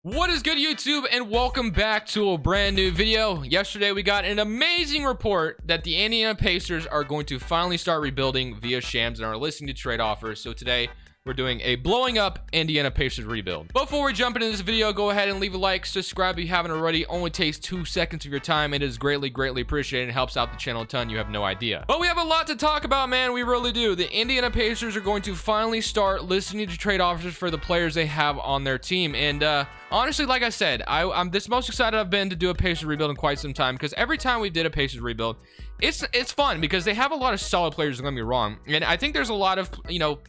What is good, YouTube, and welcome back to a brand new video. Yesterday we got an amazing report that the Indiana Pacers are going to finally start rebuilding via Shams and are listening to trade offers. So today we're doing a blowing up Indiana Pacers rebuild. Before we jump into this video, go ahead and leave a like, subscribe if you haven't already. Only takes 2 seconds of your time. It is greatly appreciated and helps out the channel a ton. You have no idea. But we have a lot to talk about, man. We really do. The Indiana Pacers are going to finally start listening to trade offers for the players they have on their team. And honestly, like I said, I'm this most excited I've been to do a Pacers rebuild in quite some time, because every time we did a Pacers rebuild, it's fun because they have a lot of solid players, don't get me wrong. And I think there's a lot of,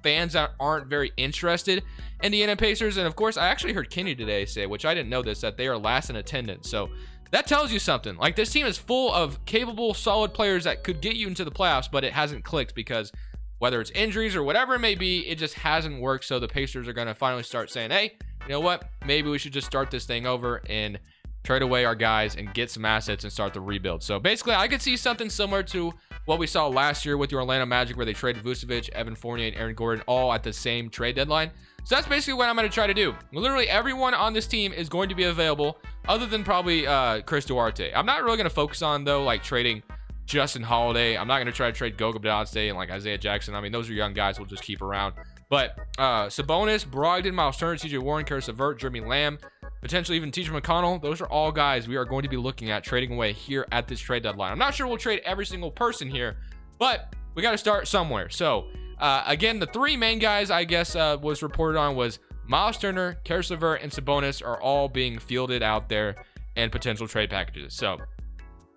fans that aren't very interested in the Indiana Pacers. And of course, I actually heard Kenny today say, which I didn't know this, that they are last in attendance. So that tells you something. Like, this team is full of capable, solid players that could get you into the playoffs, but it hasn't clicked because whether it's injuries or whatever it may be, it just hasn't worked. So the Pacers are going to finally start saying, hey, you know what? Maybe we should just start this thing over and trade away our guys and get some assets and start the rebuild. So basically, I could see something similar to what we saw last year with the Orlando Magic, where they traded Vucevic, Evan Fournier, and Aaron Gordon all at the same trade deadline. So that's basically what I'm going to try to do. Literally everyone on this team is going to be available, other than probably Chris Duarte. I'm not really going to focus on, though, like trading Justin Holiday. I'm not going to try to trade Goga Bitadze and like Isaiah Jackson. I mean, those are young guys we'll just keep around. But Sabonis, Brogdon, Miles Turner, TJ Warren, Karis LeVert, Jeremy Lamb, potentially even TJ McConnell. Those are all guys we are going to be looking at trading away here at this trade deadline. I'm not sure we'll trade every single person here, but we got to start somewhere. So again, the three main guys I guess was reported on was Miles Turner, Karis LeVert, and Sabonis are all being fielded out there and potential trade packages. So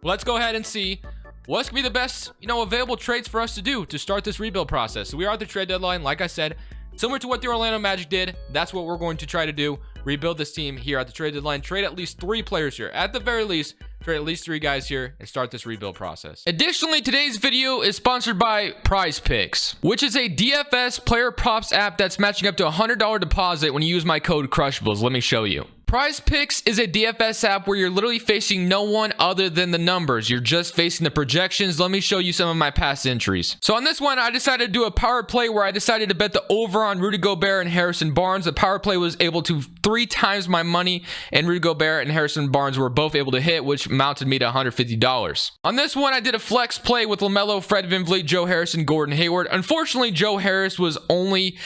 let's go ahead and see what's gonna be the best, available trades for us to do to start this rebuild process. So we are at the trade deadline. Like I said, similar to what the Orlando Magic did, that's what we're going to try to do. Rebuild this team here at the trade deadline. Trade at least 3 players here. At the very least, trade at least 3 guys here and start this rebuild process. Additionally, today's video is sponsored by Prize Picks, which is a DFS player props app that's matching up to a $100 deposit when you use my code Crushables. Let me show you. Prize Picks is a DFS app where you're literally facing no one other than the numbers. You're just facing the projections. Let me show you some of my past entries. So on this one, I decided to do a power play where I decided to bet the over on Rudy Gobert and Harrison Barnes. The power play was able to 3 times my money, and Rudy Gobert and Harrison Barnes were both able to hit, which mounted me to $150. On this one, I did a flex play with LaMelo, Fred VanVleet, Joe Harris, and Gordon Hayward. Unfortunately, Joe Harris was only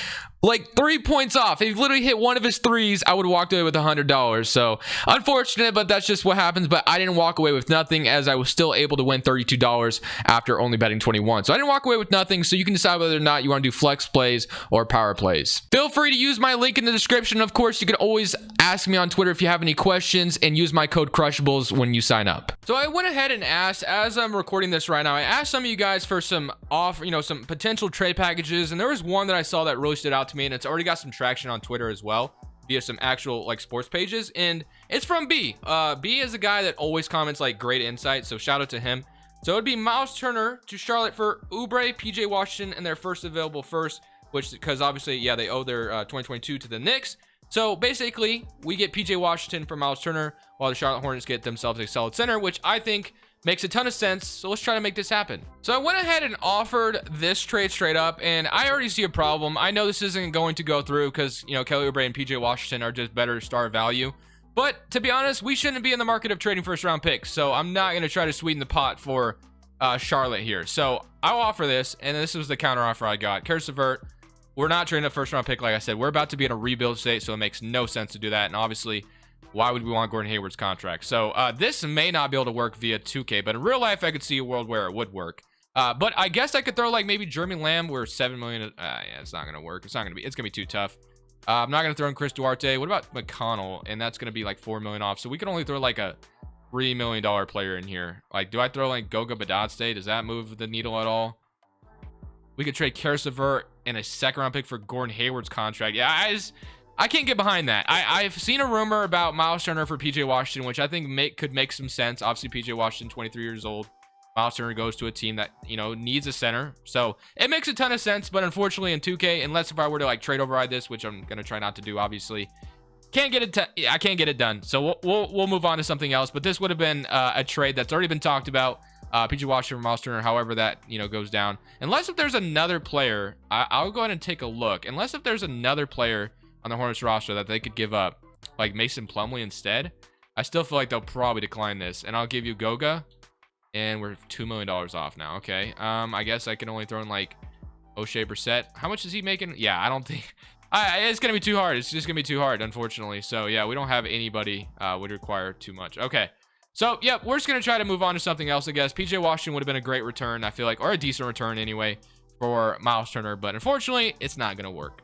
like 3 points off. If he literally hit one of his threes, I would have walked away with $100. So unfortunate, but that's just what happens. But I didn't walk away with nothing, as I was still able to win $32 after only betting 21. So I didn't walk away with nothing. So you can decide whether or not you want to do flex plays or power plays. Feel free to use my link in the description. Of course, you can always ask me on Twitter if you have any questions, and use my code Crushables when you sign up. So I went ahead and asked, as I'm recording this right now, I asked some of you guys for some some potential trade packages, and there was one that I saw that really stood out to me, and it's already got some traction on Twitter as well via some actual like sports pages, and it's from B. B is a guy that always comments like great insight, so shout out to him. So it'd be Miles Turner to Charlotte for Oubre, PJ Washington, and their first available first, which, because obviously, yeah, they owe their 2022 to the Knicks. So basically, we get PJ Washington for Miles Turner, while the Charlotte Hornets get themselves a solid center, which I think makes a ton of sense. So let's try to make this happen. So I went ahead and offered this trade straight up, and I already see a problem. I know this isn't going to go through because, Kelly Oubre and PJ Washington are just better star value. But to be honest, we shouldn't be in the market of trading first round picks. So I'm not going to try to sweeten the pot for Charlotte here. So I'll offer this, and this was the counter offer I got. Karis LeVert, we're not trading a first round pick. Like I said, we're about to be in a rebuild state, so it makes no sense to do that. And obviously, why would we want Gordon Hayward's contract? So this may not be able to work via 2K, but in real life, I could see a world where it would work. But I guess I could throw like maybe Jeremy Lamb, where 7 million. Yeah, it's not gonna work. It's gonna be too tough. I'm not gonna throw in Chris Duarte. What about McConnell? And that's gonna be like 4 million off. So we can only throw like a $3 million player in here. Like, do I throw like Goga Bitadze? Does that move the needle at all? We could trade Karis LeVert and a second round pick for Gordon Hayward's contract. Yeah, I can't get behind that. I've seen a rumor about Miles Turner for PJ Washington, which I think could make some sense. Obviously, PJ Washington, 23 years old. Miles Turner goes to a team that, needs a center. So it makes a ton of sense. But unfortunately, in 2K, unless if I were to like trade override this, which I'm going to try not to do, obviously, I can't get it done. So we'll move on to something else. But this would have been a trade that's already been talked about. PJ Washington, Miles Turner, however that goes down. Unless if there's another player, I'll go ahead and take a look. Unless if there's another player on the Hornets roster that they could give up. like Mason Plumlee instead, I still feel like they'll probably decline this. And I'll give you Goga, and we're $2 million off now. Okay. I guess I can only throw in like O'Shea Brissett. How much is he making? Yeah, I don't think it's gonna be too hard. It's just gonna be too hard, unfortunately. So yeah, we don't have anybody would require too much. Okay. So yeah, we're just gonna try to move on to something else, I guess. PJ Washington would have been a great return, I feel like, or a decent return anyway for Miles Turner, but unfortunately it's not gonna work.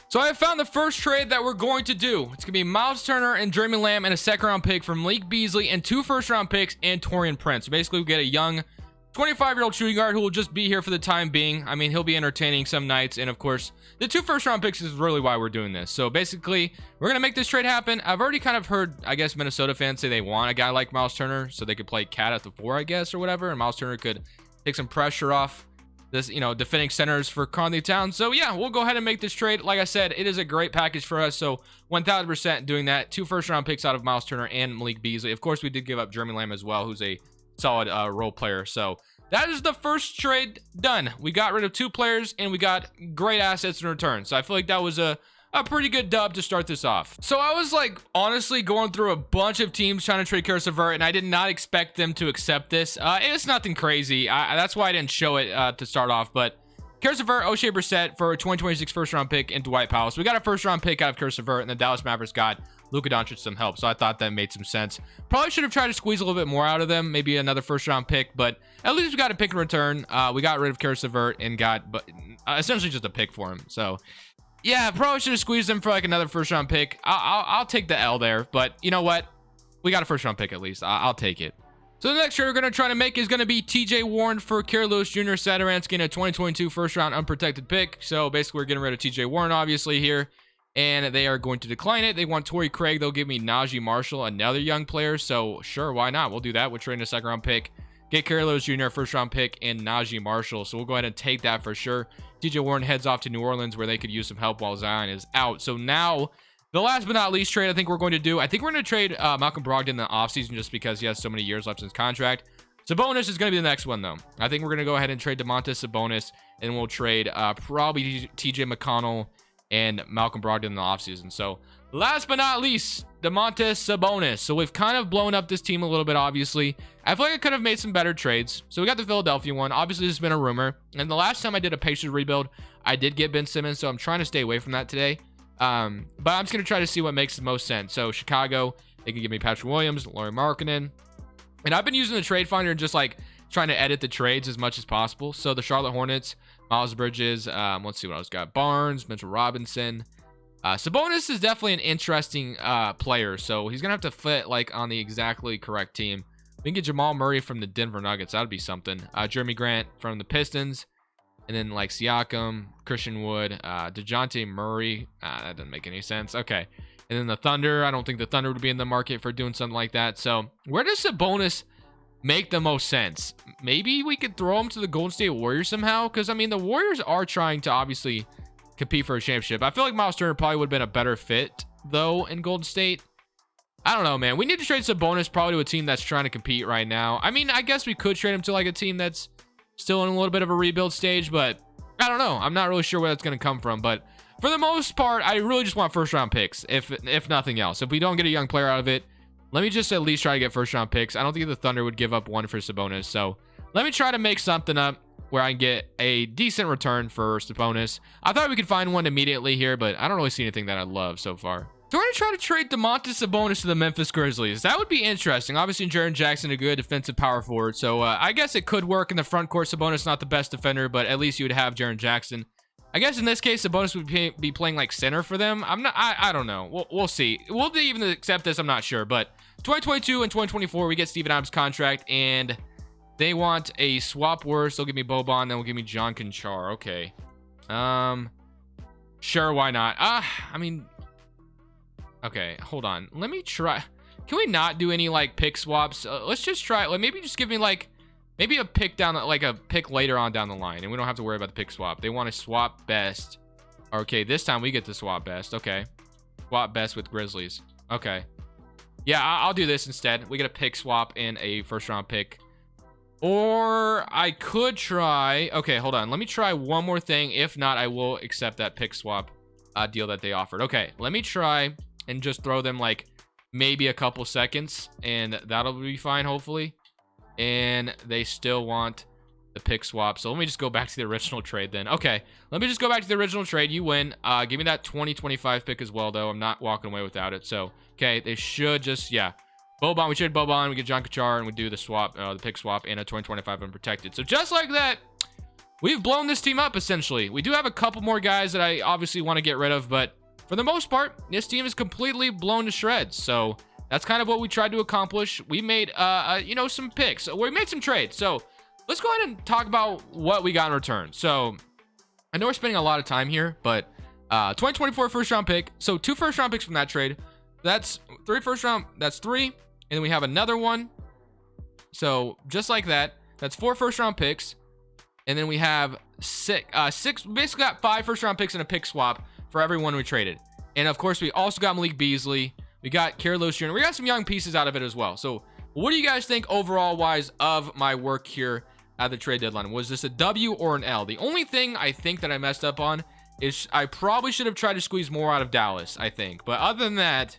So I have found the first trade that we're going to do. It's gonna be Miles Turner and Jeremy Lamb and a second round pick from Malik Beasley and 2 first round picks and Taurean Prince. So basically we get a young 25-year-old shooting guard who will just be here for the time being. I mean, he'll be entertaining some nights. And of course, the 2 first round picks is really why we're doing this. So basically, we're going to make this trade happen. I've already kind of heard, I guess, Minnesota fans say they want a guy like Miles Turner so they could play Cat at the 4, I guess, or whatever. And Miles Turner could take some pressure off this, defending centers for Conley Towns. So yeah, we'll go ahead and make this trade. Like I said, it is a great package for us. So 1000% doing that. 2 first round picks out of Miles Turner and Malik Beasley. Of course, we did give up Jeremy Lamb as well, who's a solid role player. So that is the first trade done. We got rid of 2 players and we got great assets in return. So I feel like that was a pretty good dub to start this off. So I was like honestly going through a bunch of teams trying to trade Caris LeVert, and I did not expect them to accept this. It's nothing crazy. That's why I didn't show it to start off. But Caris LeVert, O'Shea Brissett for a 2026 first round pick and Dwight Powell. So we got a first round pick out of Caris LeVert, and the Dallas Mavericks got Luka Doncic some help. So I thought that made some sense. Probably should have tried to squeeze a little bit more out of them. Maybe another first round pick, but at least we got a pick in return. We got rid of Caris LeVert and got essentially just a pick for him. So yeah, probably should have squeezed them for like another first round pick. I'll take the L there, but you know what? We got a first round pick at least. I'll take it. So the next trade we're going to try to make is going to be TJ Warren for Kerry Lewis Jr. Satoransky and a 2022 first round unprotected pick. So basically we're getting rid of TJ Warren obviously here, and they are going to decline it. They want Torrey Craig. They'll give me Najee Marshall, another young player. So sure, why not? We'll do that. We're trading a second round pick. Get Kerry Lewis Jr. first round pick and Najee Marshall. So we'll go ahead and take that for sure. TJ Warren heads off to New Orleans where they could use some help while Zion is out. So now the last but not least trade I think we're going to do, I think we're going to trade Malcolm Brogdon in the offseason just because he has so many years left in his contract. Sabonis is going to be the next one though. I think we're going to go ahead and trade Domantas Sabonis, and we'll trade probably TJ McConnell and Malcolm Brogdon in the offseason. So last but not least, Domantas Sabonis. So we've kind of blown up this team a little bit, obviously. I feel like I could have made some better trades. So we got the Philadelphia one. Obviously, this has been a rumor. And the last time I did a Pacers rebuild, I did get Ben Simmons. So I'm trying to stay away from that today. But I'm just going to try to see what makes the most sense. So Chicago, they can give me Patrick Williams, Lauri Markkanen. And I've been using the trade finder and just like trying to edit the trades as much as possible. So the Charlotte Hornets, Miles Bridges, let's see what else got. Barnes, Mitchell Robinson. Sabonis is definitely an interesting player. So he's going to have to fit like on the exactly correct team. We can get Jamal Murray from the Denver Nuggets. That'd be something. Jeremy Grant from the Pistons. And then like Siakam, Christian Wood, DeJounte Murray. That doesn't make any sense. Okay. And then the Thunder. I don't think the Thunder would be in the market for doing something like that. So where does Sabonis make the most sense? Maybe we could throw him to the Golden State Warriors somehow. Because, I mean, the Warriors are trying to obviously compete for a championship. I feel like Miles Turner probably would have been a better fit, though, in Golden State. I don't know, man. We need to trade Sabonis probably to a team that's trying to compete right now. I mean, I guess we could trade him to like a team that's still in a little bit of a rebuild stage, but I don't know. I'm not really sure where that's going to come from. But for the most part, I really just want first round picks, if nothing else. If we don't get a young player out of it, let me just at least try to get first round picks. I don't think the Thunder would give up one for Sabonis. So let me try to make something up where I can get a decent return for Sabonis. I thought we could find one immediately here, but I don't really see anything that I love so far. So we're going to try to trade Domantas Sabonis to the Memphis Grizzlies. That would be interesting. Obviously, Jaren Jackson, a good defensive power forward. So I guess it could work in the front court. Sabonis not the best defender, but at least you would have Jaren Jackson. I guess in this case, Sabonis would be playing like center for them. I don't know. We'll see. Will they even accept this? I'm not sure. But 2022 and 2024, we get Steven Adams' contract, and they want a swap worse. They'll give me Boban, then they'll give me John Conchar. Okay. Sure, why not? I mean, okay, hold on. Let me try. Can we not do any like pick swaps? Let's just try. Like maybe just give me like maybe a pick down, like a pick later on down the line, and we don't have to worry about the pick swap. They want to swap best. Okay, this time we get to swap best. Okay, swap best with Grizzlies. Okay, yeah, I'll do this instead. We get a pick swap and a first round pick. Or I could try. Okay, hold on. Let me try one more thing. If not, I will accept that pick swap deal that they offered. Okay, let me try and just throw them like maybe a couple seconds, and that'll be fine, hopefully. And they still want the pick swap. So let me just go back to the original trade then. Okay, let me just go back to the original trade. You win. Give me that 2025 pick as well, though. I'm not walking away without it. So, okay, they should just, yeah. Boban, we should Boban. We get John Kachar, and we do the swap, the pick swap, and a 2025 unprotected. So just like that, we've blown this team up, essentially. We do have a couple more guys that I obviously want to get rid of, but for the most part, this team is completely blown to shreds. So that's kind of what we tried to accomplish. We made, you know, some picks. We made some trades. So let's go ahead and talk about what we got in return. So I know we're spending a lot of time here, but 2024 first round pick. So 2 first round picks from that trade. That's 3 first round. That's 3. And then we have another one. So just like that, that's 4 first round picks. And then we have 6. We basically got 5 first round picks and a pick swap for everyone we traded. And of course, we also got Malik Beasley. We got Carlos Jr. We got some young pieces out of it as well. So what do you guys think overall wise of my work here at the trade deadline? Was this a W or an L? The only thing I think that I messed up on is I probably should have tried to squeeze more out of Dallas, I think. But other than that,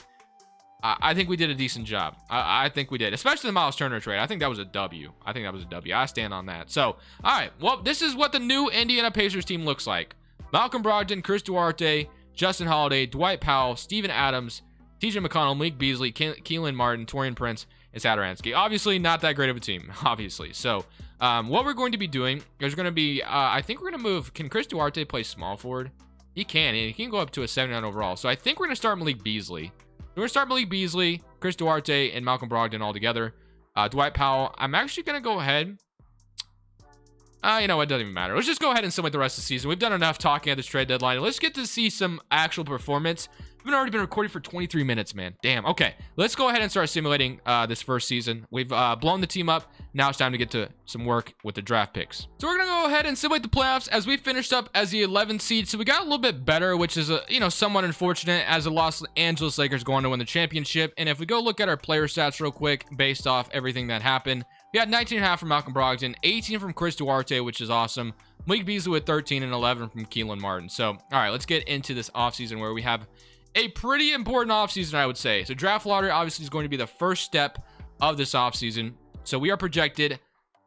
I think we did a decent job. I think we did, especially the Miles Turner trade. I think that was a W. I think that was a W. I stand on that. So, all right. Well, this is what the new Indiana Pacers team looks like. Malcolm Brogdon, Chris Duarte, Justin Holiday, Dwight Powell, Steven Adams, TJ McConnell, Malik Beasley, Keelan Martin, Torian Prince, and Satoransky. Obviously, not that great of a team, obviously. So, what we're going to be doing is going to be, I think we're going to move. Can Chris Duarte play small forward? He can. He can go up to a 79 overall. So, I think we're going to start Malik Beasley. We're going to start Malik Beasley, Chris Duarte, and Malcolm Brogdon all together. Dwight Powell, I'm actually going to go ahead. You know what? It doesn't even matter. Let's just go ahead and simulate the rest of the season. We've done enough talking at this trade deadline. Let's get to see some actual performance. We've already been recording for 23 minutes, man. Damn. Okay. Let's go ahead and start simulating this first season. We've blown the team up. Now it's time to get to some work with the draft picks. So we're going to go ahead and simulate the playoffs as we finished up as the 11th seed. So we got a little bit better, which is, you know, somewhat unfortunate as the Los Angeles Lakers go on to win the championship. And if we go look at our player stats real quick, based off everything that happened, we had 19.5 from Malcolm Brogdon, 18 from Chris Duarte, which is awesome. Malik Beasley with 13 and 11 from Keelan Martin. So, all right, let's get into this offseason where we have a pretty important offseason, I would say. So draft lottery obviously is going to be the first step of this offseason. So we are projected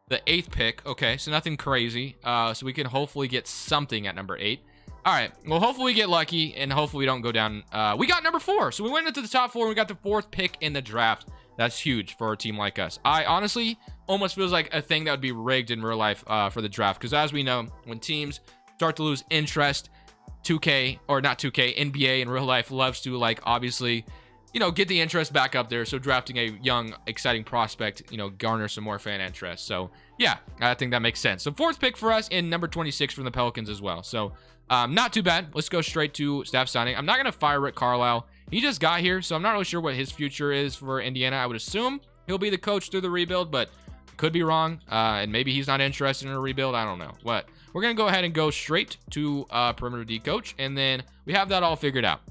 the 8th pick. Okay, so nothing crazy. So we can hopefully get something at number 8. All right, well, hopefully we get lucky and hopefully we don't go down. We got number 4. So we went into the top 4 and we got the 4th pick in the draft. That's huge for a team like us. I honestly almost feels like a thing that would be rigged in real life for the draft. Because as we know, when teams start to lose interest, 2K, or not 2K, NBA in real life loves to, like, obviously, you know, get the interest back up there. So drafting a young, exciting prospect, you know, garner some more fan interest. So yeah, I think that makes sense. So 4th pick for us in number 26 from the Pelicans as well. So not too bad. Let's go straight to staff signing. I'm not going to fire Rick Carlisle. He just got here, so I'm not really sure what his future is for Indiana. I would assume he'll be the coach through the rebuild, but could be wrong. And maybe he's not interested in a rebuild. I don't know. What? We're going to go ahead and go straight to perimeter D coach, and then we have that all figured out.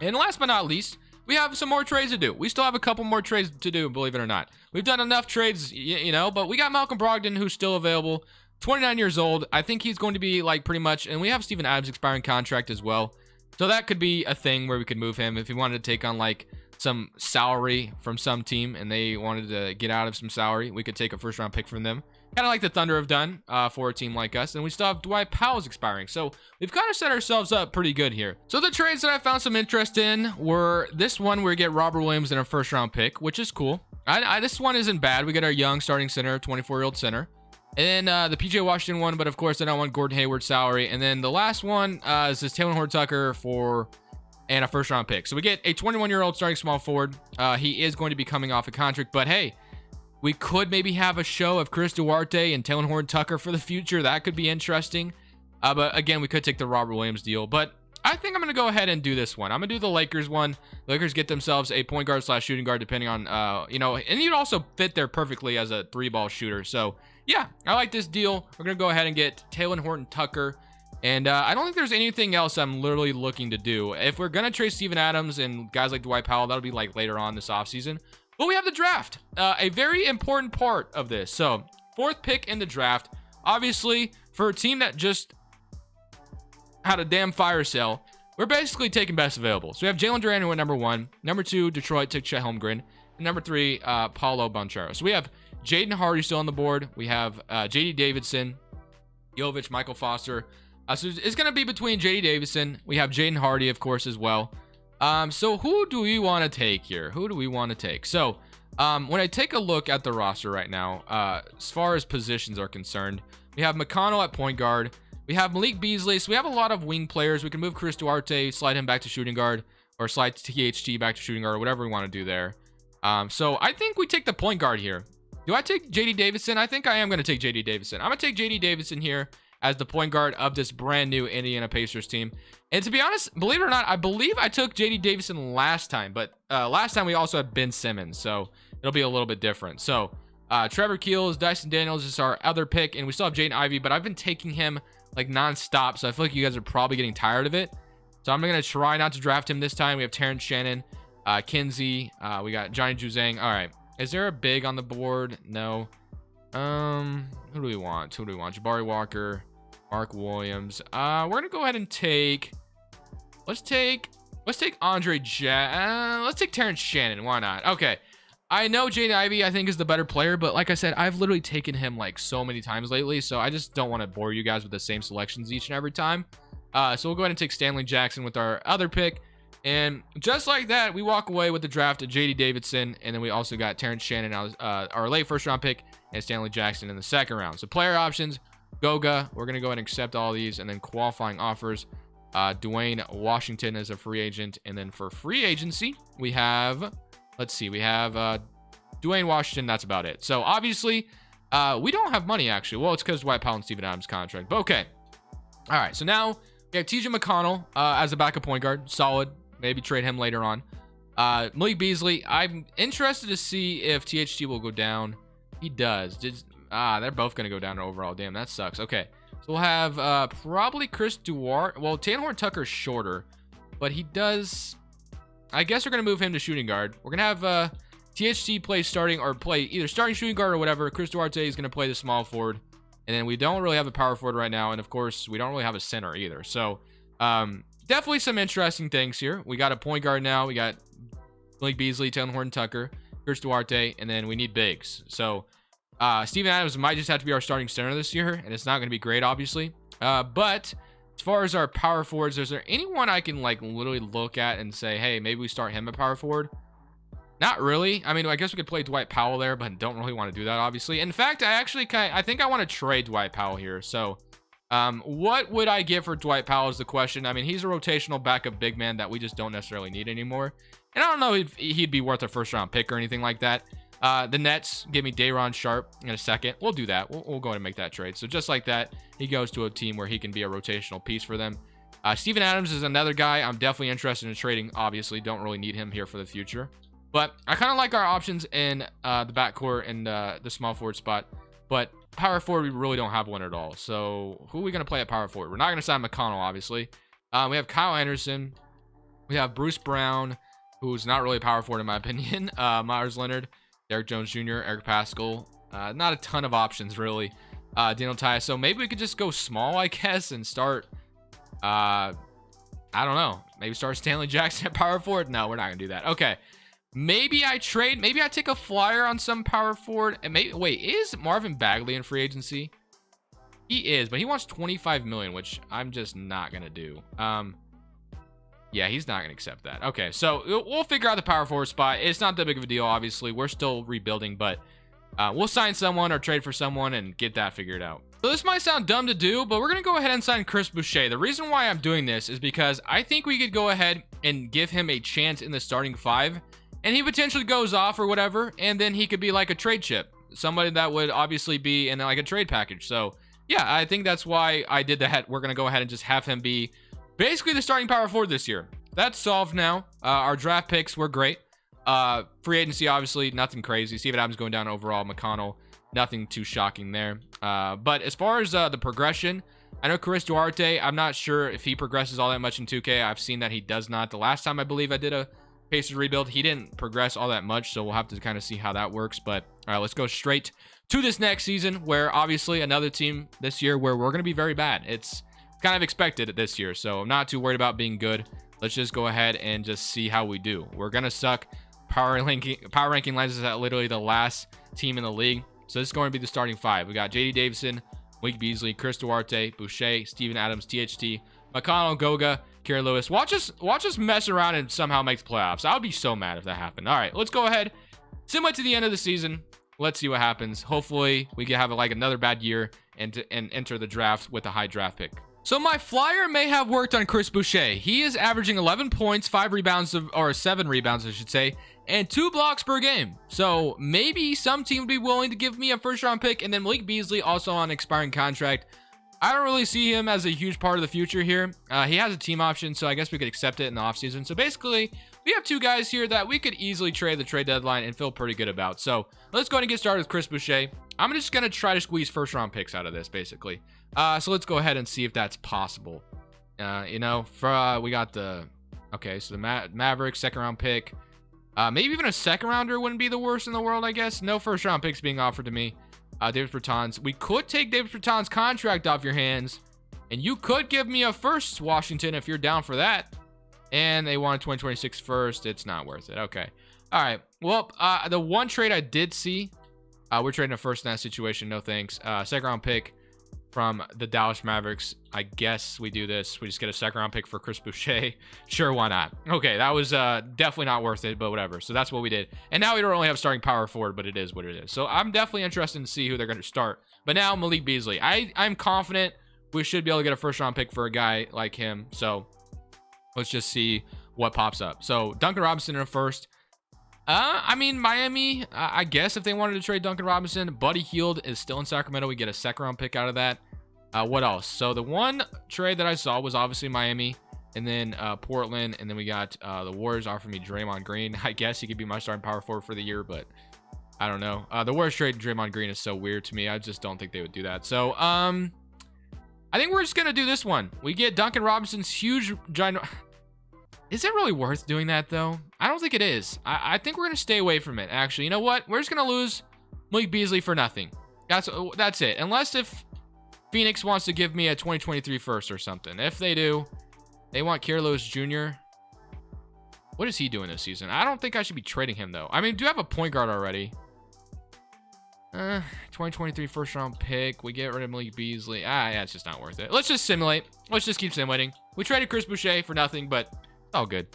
And last but not least, we have some more trades to do. We still have a couple more trades to do, believe it or not. We've done enough trades, you know, but we got Malcolm Brogdon, who's still available, 29 years old. I think he's going to be like pretty much, and we have Steven Adams expiring contract as well. So that could be a thing where we could move him if he wanted to take on like some salary from some team and they wanted to get out of some salary. We could take a first round pick from them. Kind of like the Thunder have done for a team like us. And we still have Dwight Powell's expiring. So we've kind of set ourselves up pretty good here. So the trades that I found some interest in were this one where we get Robert Williams and a first round pick, which is cool. This one isn't bad. We get our young starting center, 24-year-old center. And then the PJ Washington one, but of course I don't want Gordon Hayward's salary. And then the last one is this Taylor Horton-Tucker and a first round pick. So we get a 21-year-old starting small forward. He is going to be coming off a contract, but hey, we could maybe have a show of Chris Duarte and Taylor Horton-Tucker for the future. That could be interesting. But again, we could take the Robert Williams deal. But I think I'm going to go ahead and do this one. I'm going to do the Lakers one. The Lakers get themselves a point guard / shooting guard, depending on, you know, and you'd also fit there perfectly as a 3-ball shooter. So yeah, I like this deal. We're going to go ahead and get Taylor Horton-Tucker. And I don't think there's anything else I'm literally looking to do. If we're going to trade Steven Adams and guys like Dwight Powell, that'll be like later on this offseason. But we have the draft, a very important part of this. So 4th pick in the draft, obviously for a team that just had a damn fire sale, we're basically taking best available. So we have Jalen Duran at number 1. Number 2, Detroit took Chet Holmgren. And number 3, Paulo Banchero. So we have Jaden Hardy still on the board. We have J.D. Davidson, Jovic, Michael Foster. So it's going to be between J.D. Davidson. We have Jaden Hardy, of course, as well. So who do we want to take here? Who do we want to take? So when I take a look at the roster right now, as far as positions are concerned, we have McConnell at point guard. We have Malik Beasley. So we have a lot of wing players. We can move Chris Duarte, slide him back to shooting guard, or slide THT back to shooting guard, or whatever we want to do there. So I think we take the point guard here. Do I take JD Davidson? I think I am going to take JD Davidson. I'm going to take JD Davidson here as the point guard of this brand new Indiana Pacers team. And to be honest, believe it or not, I believe I took JD Davidson last time, but last time we also had Ben Simmons, so it'll be a little bit different. So Trevor Keels, Dyson Daniels is our other pick, and we still have Jaden Ivey, but I've been taking him like nonstop, so I feel like you guys are probably getting tired of it. So I'm going to try not to draft him this time. We have Terrence Shannon, Kinsey, we got Johnny Juzang. All right. Is there a big on the board? No. Who do we want? Jabari Walker, Mark Williams. We're going to go ahead and take, let's take Andre let's take Terrence Shannon. Why not? Okay. I know Jaden Ivey, I think, is the better player, but like I said, I've literally taken him like so many times lately, so I just don't want to bore you guys with the same selections each and every time. So we'll go ahead and take Stanley Jackson with our other pick. And just like that, we walk away with the draft of JD Davidson, and then we also got Terrence Shannon, our late first round pick, and Stanley Jackson in the second round. So player options, Goga, we're going to go ahead and accept all these, and then qualifying offers, Dwayne Washington as a free agent. And then for free agency, we have, let's see, we have Dwayne Washington. That's about it. So obviously, we don't have money, actually. Well, it's because Dwight Powell and Steven Adams contract, but okay. All right, so now we have TJ McConnell as a backup point guard. Solid. Maybe trade him later on. Malik Beasley, I'm interested to see if THT will go down. He does. They're both going to go down overall. Damn, that sucks. Okay, so we'll have probably Chris Duarte. Well, Tanhorn Tucker's shorter, but he does. I guess we're going to move him to shooting guard. We're going to have THT play either starting shooting guard or whatever. Chris Duarte is going to play the small forward. And then we don't really have a power forward right now. And of course, we don't really have a center either. So, definitely some interesting things here. We got a point guard now. We got Malik Beasley, Tanhorn Tucker, Chris Duarte, and then we need bigs. So, Steven Adams might just have to be our starting center this year, and it's not going to be great, obviously. But as far as our power forwards, is there anyone I can like literally look at and say, hey, maybe we start him at power forward? Not really. I mean, I guess we could play Dwight Powell there, but don't really want to do that, obviously. In fact, I think I want to trade Dwight Powell here. So, what would I get for Dwight Powell is the question. I mean, he's a rotational backup big man that we just don't necessarily need anymore. And I don't know if he'd be worth a first round pick or anything like that. The Nets give me Day'Ron Sharpe in a second. We'll do that. We'll go ahead and make that trade. So just like that, he goes to a team where he can be a rotational piece for them. Steven Adams is another guy I'm definitely interested in trading. Obviously, don't really need him here for the future. But I kind of like our options in the backcourt and the small forward spot. But power forward, we really don't have one at all. So who are we going to play at power forward? We're not going to sign McConnell, obviously. We have Kyle Anderson. We have Bruce Brown, who's not really a power forward in my opinion. Myers Leonard, Derek Jones Jr., Eric Pascal. Not a ton of options, really. Daniel Tyus. So maybe we could just go small, I guess, and start... I don't know. Maybe start Stanley Jackson at power forward? No, we're not going to do that. Okay. Maybe I take a flyer on some power forward. And maybe, wait, is Marvin Bagley in free agency? He is, but he wants $25 million, which I'm just not going to do. Yeah, he's not going to accept that. Okay, so we'll figure out the power forward spot. It's not that big of a deal, obviously. We're still rebuilding, but we'll sign someone or trade for someone and get that figured out. So this might sound dumb to do, but we're going to go ahead and sign Chris Boucher. The reason why I'm doing this is because I think we could go ahead and give him a chance in the starting five, and he potentially goes off or whatever, and then he could be like a trade chip. Somebody that would obviously be in like a trade package. So yeah, I think that's why I did that. We're going to go ahead and just have him be basically the starting power forward this year. That's solved now. Our draft picks were great. Free agency, obviously, nothing crazy. Steven Adams going down overall. McConnell, nothing too shocking there. But as far as the progression, I know Chris Duarte, I'm not sure if he progresses all that much in 2K. I've seen that he does not. The last time I believe I did a Pacers rebuild, he didn't progress all that much, so we'll have to kind of see how that works. But all right, let's go straight to this next season, where obviously another team this year where we're going to be very bad. It's kind of expected it this year. So I'm not too worried about being good. Let's just go ahead and just see how we do. We're going to suck. Power ranking lands us at literally the last team in the league. So this is going to be the starting 5. We got JD Davison, Malik Beasley, Chris Duarte, Boucher, Steven Adams, THT, McConnell, Goga, Kerry Lewis. Watch us mess around and somehow make the playoffs. I would be so mad if that happened. All right, let's go ahead. Similar to the end of the season. Let's see what happens. Hopefully, we can have like another bad year and enter the draft with a high draft pick. So my flyer may have worked on Chris Boucher. He is averaging 11 points, 5 rebounds, or 7 rebounds, I should say, and 2 blocks per game. So maybe some team would be willing to give me a first-round pick. And then Malik Beasley, also on an expiring contract. I don't really see him as a huge part of the future here. He has a team option, so I guess we could accept it in the offseason. So basically, we have 2 guys here that we could easily trade the trade deadline and feel pretty good about. So let's go ahead and get started with Chris Boucher. I'm just going to try to squeeze first-round picks out of this, basically. So let's go ahead and see if that's possible. We got the... Okay, so the Mavericks, second-round pick. Maybe even a second-rounder wouldn't be the worst in the world, I guess. No first-round picks being offered to me. Davis Bertans. We could take Davis Bertans' contract off your hands, and you could give me a first, Washington, if you're down for that. And they want a 2026 first. It's not worth it. Okay. All right. Well, the one trade I did see, we're trading a first in that situation. No thanks. Second-round pick from the Dallas Mavericks. I guess we do this. We just get a second-round pick for Chris Boucher. Sure, why not? Okay, that was definitely not worth it, but whatever. So that's what we did. And now we don't really have starting power forward, but it is what it is. So I'm definitely interested to see who they're going to start. But now Malik Beasley. I'm confident we should be able to get a first-round pick for a guy like him. So let's just see what pops up. So Duncan Robinson in a first. I mean, Miami, I guess if they wanted to trade Duncan Robinson, Buddy Hield is still in Sacramento. We get a second-round pick out of that. What else? So the one trade that I saw was obviously Miami, and then Portland, and then we got the Warriors offering me Draymond Green. I guess he could be my starting power forward for the year, but I don't know. The Warriors trade Draymond Green is so weird to me. I just don't think they would do that. So I think we're just going to do this one. We get Duncan Robinson's huge giant... Is it really worth doing that, though? I don't think it is. I think we're going to stay away from it, actually. You know what? We're just going to lose Malik Beasley for nothing. That's it. Unless if Phoenix wants to give me a 2023 first or something. If they do, they want Kerry Lewis Jr. What is he doing this season? I don't think I should be trading him, though. I mean, do have a point guard already. 2023 first-round pick. We get rid of Malik Beasley. Yeah, it's just not worth it. Let's just simulate. Let's just keep simulating. We traded Chris Boucher for nothing, but... all good.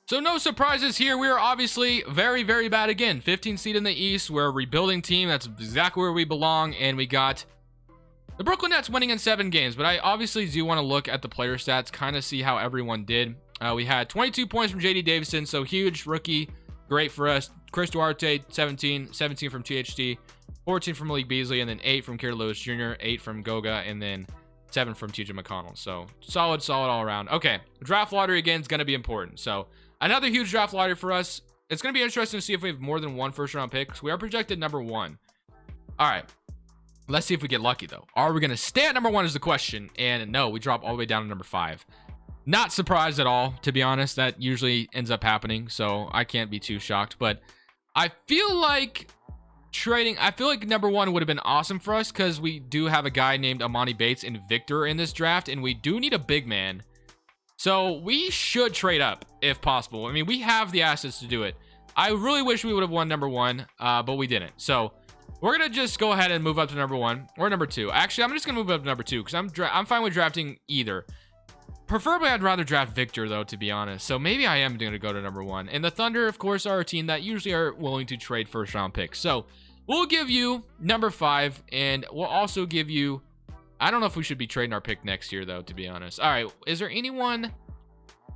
So no surprises here. We are obviously very, very bad again. 15th seed in the East. We're a rebuilding team. That's exactly where we belong. And we got the Brooklyn Nets winning in 7 games. But I obviously do want to look at the player stats, kind of see how everyone did. We had 22 points from JD Davison. So huge rookie. Great for us. Chris Duarte, 17 from THT, 14 from Malik Beasley, and then 8 from Kerry Lewis Jr., 8 from Goga, and then 7 from TJ McConnell. So solid all around. Okay, draft lottery again is going to be important. So another huge draft lottery for us. It's going to be interesting to see if we have more than one first round pick. So we are projected number 1. All right, let's see if we get lucky though. Are we going to stay at number 1 is the question. And no, we drop all the way down to number 5. Not surprised at all, to be honest. That usually ends up happening, so I can't be too shocked. But I feel like number 1 would have been awesome for us because we do have a guy named Amani Bates and Victor in this draft, and we do need a big man. So we should trade up if possible. I mean, we have the assets to do it. I really wish we would have won number 1, but we didn't. So we're going to just go ahead and move up to number 1 or number 2. Actually, I'm just going to move up to number 2 because I'm fine with drafting either. Preferably, I'd rather draft Victor, though, to be honest. So maybe I am going to go to number 1. And the Thunder, of course, are a team that usually are willing to trade first-round picks. So we'll give you number 5, and we'll also give you... I don't know if we should be trading our pick next year, though, to be honest. All right, is there anyone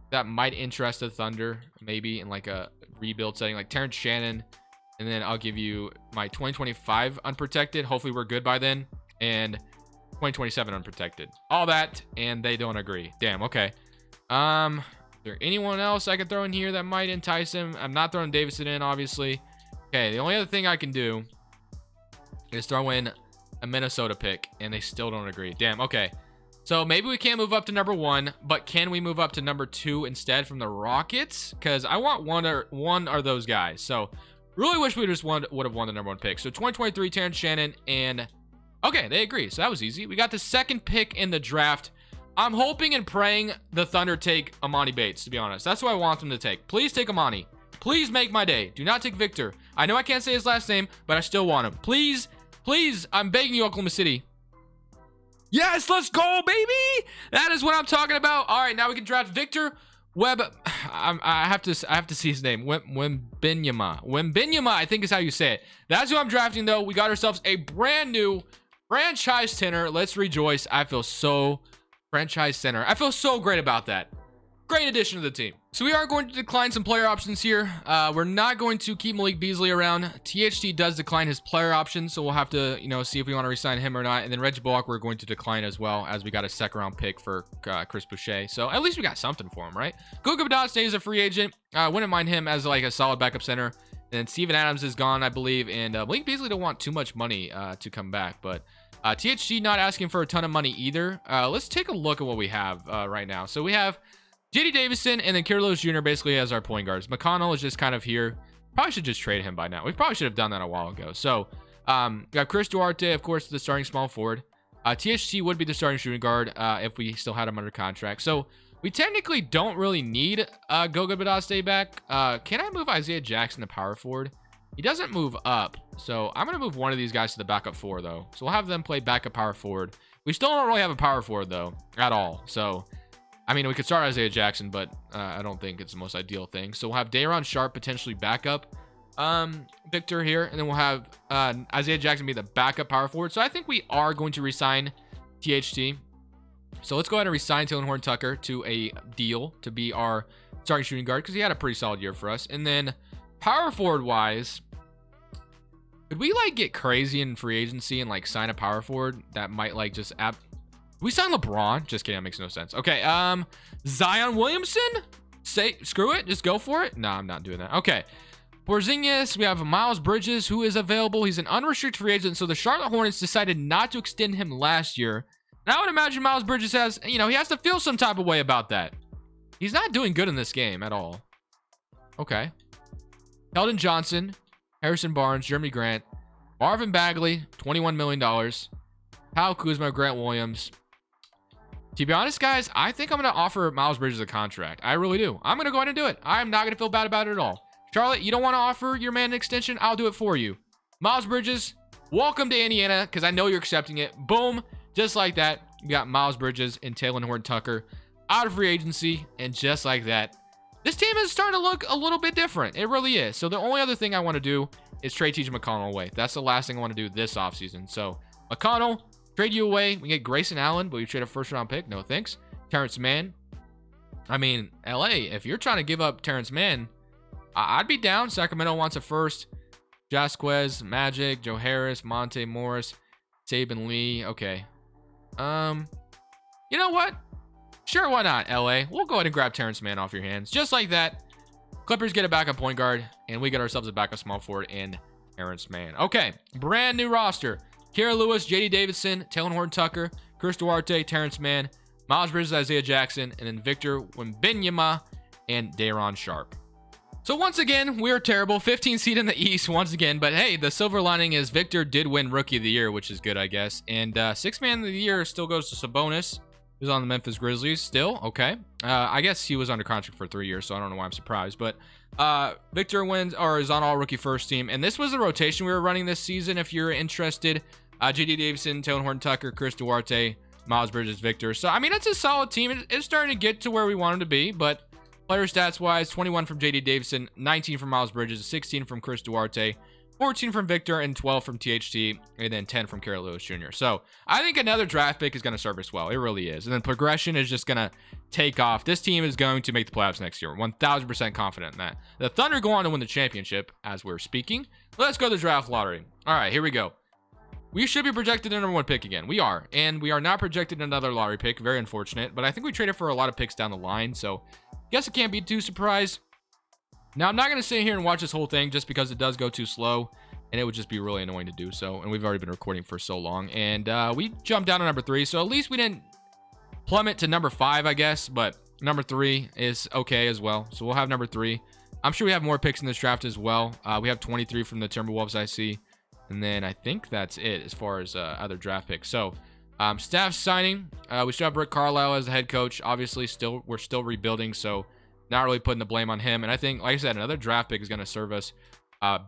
that might interest the Thunder, maybe in like a rebuild setting, like Terrence Shannon? And then I'll give you my 2025 unprotected. Hopefully, we're good by then. And 2027 unprotected. All that, and they don't agree. Damn, okay. Is there anyone else I could throw in here that might entice him? I'm not throwing Davison in, obviously. Okay, the only other thing I can do is throw in a Minnesota pick, and they still don't agree. Damn, okay. So maybe we can't move up to number 1, but can we move up to number 2 instead from the Rockets? Because I want one or those guys. So really wish we just would have won the number 1 pick. So 2023, Terrence Shannon, and... okay, they agree. So that was easy. We got the second pick in the draft. I'm hoping and praying the Thunder take Amani Bates, to be honest. That's who I want them to take. Please take Amani. Please make my day. Do not take Victor. I know I can't say his last name, but I still want him. Please, please, I'm begging you, Oklahoma City. Yes, let's go, baby. That is what I'm talking about. All right, now we can draft Victor Webb. I have to see his name. Wembenyama, I think is how you say it. That's who I'm drafting, though. We got ourselves a brand new franchise center. Let's rejoice. I feel so franchise center. I feel so great about that. Great addition to the team. So we are going to decline some player options here. We're not going to keep Malik Beasley around. THT does decline his player options, so we'll have to, see if we want to resign him or not. And then Reggie Bullock, we're going to decline as well, as we got a second-round pick for Chris Boucher. So at least we got something for him, right? Goga Badot stays a free agent. Wouldn't mind him as like a solid backup center. And then Steven Adams is gone, I believe. And Malik Beasley don't want too much money to come back, but THT not asking for a ton of money either. Let's take a look at what we have right now. So we have JD Davison and then Kira Lewis Jr. basically as our point guards. McConnell is just kind of here. Probably should just trade him by now. We probably should have done that a while ago. So we got Chris Duarte, of course, the starting small forward. THT would be the starting shooting guard if we still had him under contract. So we technically don't really need Goga Badot back. Can I move Isaiah Jackson to power forward? He doesn't move up. So I'm going to move one of these guys to the backup four, though. So we'll have them play backup power forward. We still don't really have a power forward, though, at all. So I mean, we could start Isaiah Jackson, but I don't think it's the most ideal thing. So we'll have Day'Ron Sharpe potentially backup Victor here, and then we'll have Isaiah Jackson be the backup power forward. So I think we are going to resign THT. So let's go ahead and resign Taylor Horton-Tucker to a deal to be our starting shooting guard because he had a pretty solid year for us. And then power forward wise, could we like get crazy in free agency and like sign a power forward that might like just we signed LeBron? Just kidding. That makes no sense. Okay. Zion Williamson? Screw it. Just go for it. No, I'm not doing that. Okay. Porzingis. We have Miles Bridges, who is available. He's an unrestricted free agent. So the Charlotte Hornets decided not to extend him last year. And I would imagine Miles Bridges has, he has to feel some type of way about that. He's not doing good in this game at all. Okay. Keldon Johnson, Harrison Barnes, Jeremy Grant, Marvin Bagley, $21 million. Kyle Kuzma, Grant Williams. To be honest, guys, I think I'm going to offer Miles Bridges a contract. I really do. I'm going to go ahead and do it. I'm not going to feel bad about it at all. Charlotte, you don't want to offer your man an extension? I'll do it for you. Miles Bridges, welcome to Indiana, because I know you're accepting it. Boom. Just like that, we got Miles Bridges and Taylor Horton-Tucker out of free agency, and just like that, this team is starting to look a little bit different. It really is. So the only other thing I want to do is trade TJ McConnell away. That's the last thing I want to do this offseason. So McConnell, trade you away. We get Grayson Allen, but we trade a first-round pick. No thanks. Terrence Mann. I mean, LA, if you're trying to give up Terrence Mann, I'd be down. Sacramento wants a first. Jasquez, Magic, Joe Harris, Monte Morris, Saban Lee. Okay. You know what? Sure, why not, LA? We'll go ahead and grab Terrence Mann off your hands. Just like that. Clippers get a backup point guard, and we get ourselves a backup small forward in Terrence Mann. Okay, brand new roster. Kira Lewis, JD Davison, Taylor Horton-Tucker, Chris Duarte, Terrence Mann, Miles Bridges, Isaiah Jackson, and then Victor Wembanyama and Day'Ron Sharpe. So once again, we are terrible. 15 seed in the East once again. But hey, the silver lining is Victor did win Rookie of the Year, which is good, I guess. And Sixth Man of the Year still goes to Sabonis, who's on the Memphis Grizzlies still. Okay. I guess he was under contract for 3 years, so I don't know why I'm surprised. But Victor wins or is on all rookie first team. And this was the rotation we were running this season, if you're interested. JD Davison, Taylor Horton-Tucker, Chris Duarte, Miles Bridges, Victor. So, I mean, it's a solid team. It's starting to get to where we want them to be, but player stats wise, 21 from JD Davison, 19 from Miles Bridges, 16 from Chris Duarte, 14 from Victor, and 12 from THT, and then 10 from Kira Lewis Jr. So I think another draft pick is going to serve us well. It really is. And then progression is just going to take off. This team is going to make the playoffs next year. 1,000% confident in that. The Thunder go on to win the championship as we're speaking. Let's go to the draft lottery. All right, here we go. We should be projected the number one pick again. We are. And we are not projected another lottery pick. Very unfortunate. But I think we traded for a lot of picks down the line. So guess I can't be too surprised. Now, I'm not going to sit here and watch this whole thing just because it does go too slow. And it would just be really annoying to do so. And we've already been recording for so long. And we jumped down to number 3. So at least we didn't plummet to number 5, I guess. But number 3 is okay as well. So we'll have number 3. I'm sure we have more picks in this draft as well. We have 23 from the Timberwolves, I see. And then I think that's it as far as other draft picks. So Staff signing. We still have Rick Carlisle as the head coach. Obviously, we're still rebuilding, so not really putting the blame on him. And I think, like I said, another draft pick is going to serve us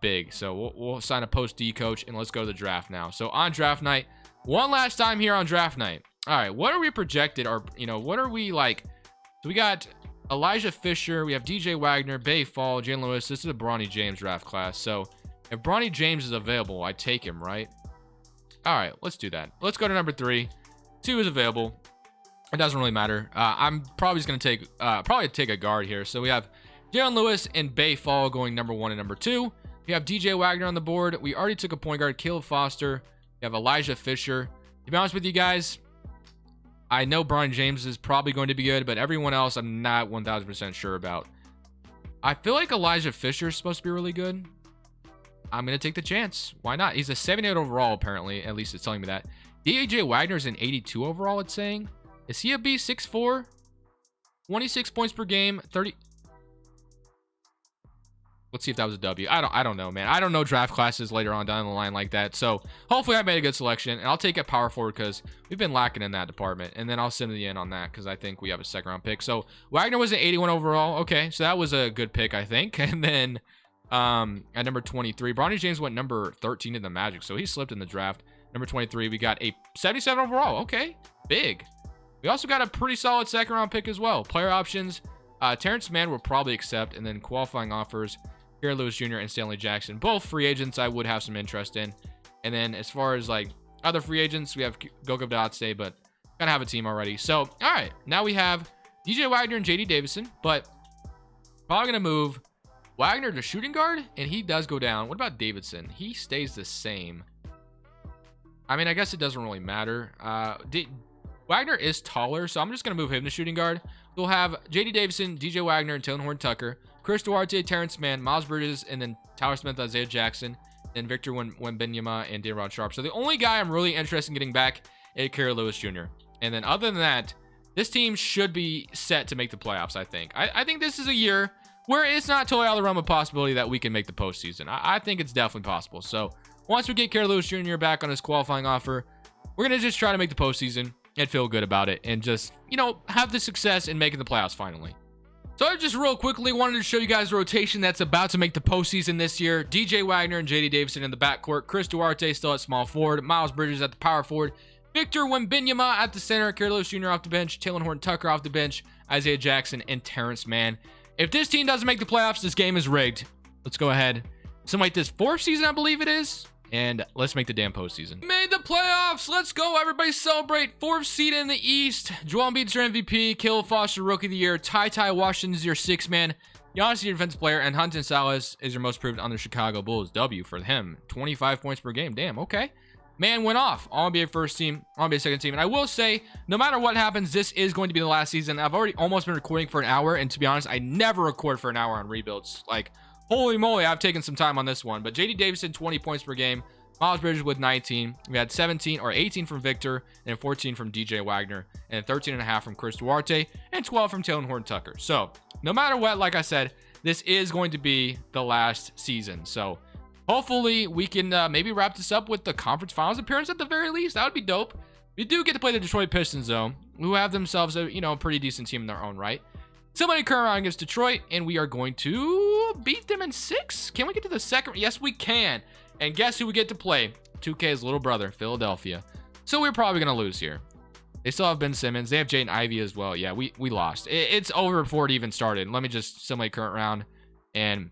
big. So we'll sign a post-D coach, and let's go to the draft now. So on draft night, one last time here on draft night. All right, what are we projected? Or, what are we like? So we got Elijah Fisher. We have DJ Wagner, Bay Fall, Jalen Lewis. This is a Bronny James draft class. So if Bronny James is available, I take him, right? All right, let's do that. Let's go to number 3. 2 is available. It doesn't really matter. I'm probably just going to take a guard here. So we have Jalen Lewis and Bay Fall going number 1 and number 2. We have DJ Wagner on the board. We already took a point guard, Caleb Foster. We have Elijah Fisher. To be honest with you guys, I know Bronny James is probably going to be good, but everyone else I'm not 1,000% sure about. I feel like Elijah Fisher is supposed to be really good. I'm going to take the chance. Why not? He's a 78 overall, apparently. At least it's telling me that. DJ Wagner's an 82 overall, it's saying. Is he a B? 6'4"? 26 points per game. 30. Let's see if that was a W. I don't know, man. I don't know draft classes later on down the line like that. So hopefully I made a good selection. And I'll take a power forward because we've been lacking in that department. And then I'll send the in on that because I think we have a second round pick. So Wagner was an 81 overall. Okay, so that was a good pick, I think. And then at number 23, Bronny James went number 13 in the Magic, so he slipped in the draft. Number 23, we got a 77 overall. Okay, big. We also got a pretty solid second round pick as well. Player options, Terrence Mann will probably accept, and then qualifying offers, Gary Lewis Jr. and Stanley Jackson, both free agents I would have some interest in. And then as far as like other free agents, we have Goga Dotse, but kind of have a team already. So all right, now we have DJ Wagner and JD Davison, but probably gonna move Wagner to shooting guard, and he does go down. What about Davidson? He stays the same. I mean, I guess it doesn't really matter. Wagner is taller, so I'm just going to move him to shooting guard. We'll have J.D. Davison, DJ Wagner, and Taylor Horton-Tucker. Chris Duarte, Terrence Mann, Miles Bridges, and then Tyler Smith, Isaiah Jackson, and Victor Wembanyama, and Daron Sharp. So the only guy I'm really interested in getting back is Gary Lewis Jr. And then other than that, this team should be set to make the playoffs, I think. I think this is a year where it's not totally out of the realm of possibility that we can make the postseason. I think it's definitely possible. So once we get Gary Lewis Jr. back on his qualifying offer, we're going to just try to make the postseason and feel good about it and just, have the success in making the playoffs finally. So I just real quickly wanted to show you guys the rotation that's about to make the postseason this year. DJ Wagner and JD Davison in the backcourt. Chris Duarte still at small forward. Miles Bridges at the power forward. Victor Wembanyama at the center. Gary Lewis Jr. off the bench. Taylor Horton-Tucker off the bench. Isaiah Jackson and Terrence Mann. If this team doesn't make the playoffs, this game is rigged. Let's go ahead. Something like this 4th season, I believe it is. And let's make the damn postseason. Made the playoffs. Let's go. Everybody celebrate. 4th seed in the East. Joel Embiid's your MVP. Caleb Foster, Rookie of the Year. Ty Washington's your 6th man. Giannis your defensive player. And Hunter Salas is your most proven on the Chicago Bulls. W for him. 25 points per game. Damn, okay. Man went off. All NBA first team, all NBA second team. And I will say, no matter what happens, this is going to be the last season. I've already almost been recording for an hour. And to be honest, I never record for an hour on rebuilds. Like, holy moly, I've taken some time on this one. But JD Davison, 20 points per game. Miles Bridges with 19. We had 18 from Victor, and 14 from DJ Wagner, and 13.5 from Chris Duarte, and 12 from Taylor Horton-Tucker. So, no matter what, like I said, this is going to be the last season. So, hopefully, we can maybe wrap this up with the conference finals appearance at the very least. That would be dope. We do get to play the Detroit Pistons, though, who have themselves a pretty decent team in their own right. Somebody current round against Detroit, and we are going to beat them in 6. Can we get to the second? Yes, we can. And guess who we get to play? 2K's little brother, Philadelphia. So we're probably going to lose here. They still have Ben Simmons. They have Jaden Ivey as well. Yeah, we lost. It's over before it even started. Let me just simulate current round. And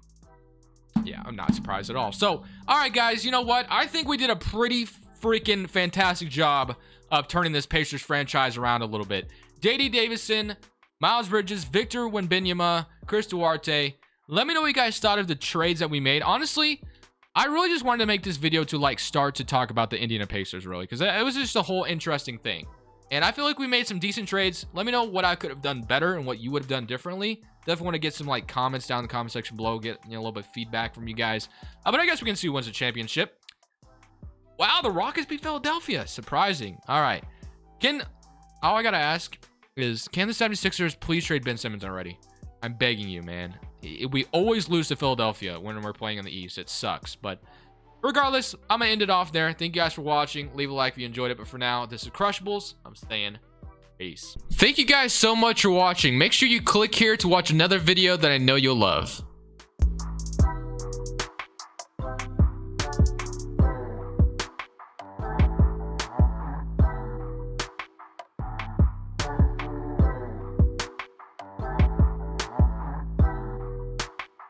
yeah, I'm not surprised at all. So, all right, guys, you know what? I think we did a pretty freaking fantastic job of turning this Pacers franchise around a little bit. JD Davison, Miles Bridges, Victor Wembanyama, Chris Duarte. Let me know what you guys thought of the trades that we made. Honestly, I really just wanted to make this video to start to talk about the Indiana Pacers, really, because it was just a whole interesting thing. And I feel like we made some decent trades. Let me know what I could have done better and what you would have done differently. Definitely want to get some comments down in the comment section below, get a little bit of feedback from you guys. But I guess we can see who wins the championship. Wow, the Rockets beat Philadelphia. Surprising. All right. All I got to ask is, can the 76ers please trade Ben Simmons already? I'm begging you, man. We always lose to Philadelphia when we're playing in the East. It sucks. But regardless, I'm gonna end it off there. Thank you guys for watching. Leave a like if you enjoyed it. But for now, this is Crushables. I'm saying peace. Thank you guys so much for watching. Make sure you click here to watch another video that I know you'll love.